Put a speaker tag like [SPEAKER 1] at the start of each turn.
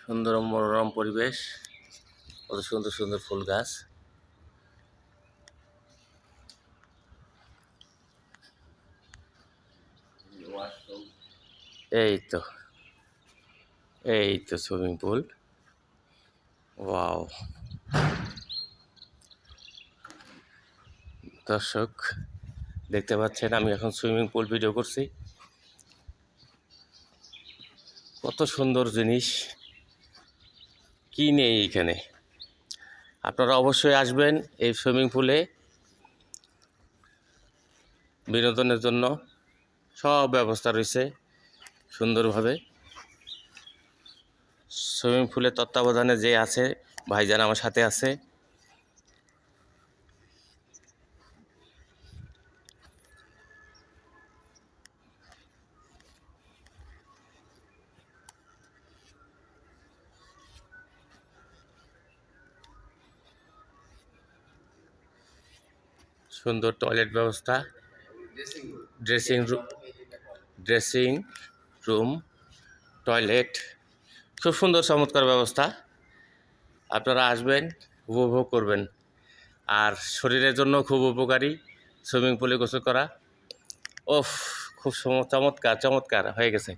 [SPEAKER 1] সুন্দর মনোরম পরিবেশ, কত সুন্দর সুন্দর ফুল গাছ। এই তো সুইমিং পুল। ওয়াও! দর্শক দেখতে পাচ্ছেন আমি এখন সুইমিং পুল ভিডিও করছি। কত সুন্দর জিনিস, কি নেই এখানে। আপনারা অবশ্যই আসবেন এই সুইমিং পুলে। বিনোদনের জন্য সব ব্যবস্থা রয়েছে সুন্দরভাবে। সুইমিং পুলের তত্ত্বাবধানে যে আছে ভাইজান আমার সাথে আছে। সুন্দর টয়লেট ব্যবস্থা, ড্রেসিং রুম, টয়লেট, খুব সুন্দর চমৎকার ব্যবস্থা। আপনারা আসবেন, উপভোগ করবেন। আর শরীরের জন্য খুব উপকারী সুইমিং পুলে গোসল করা। ওফ, খুব চমৎকার হয়ে গেছে।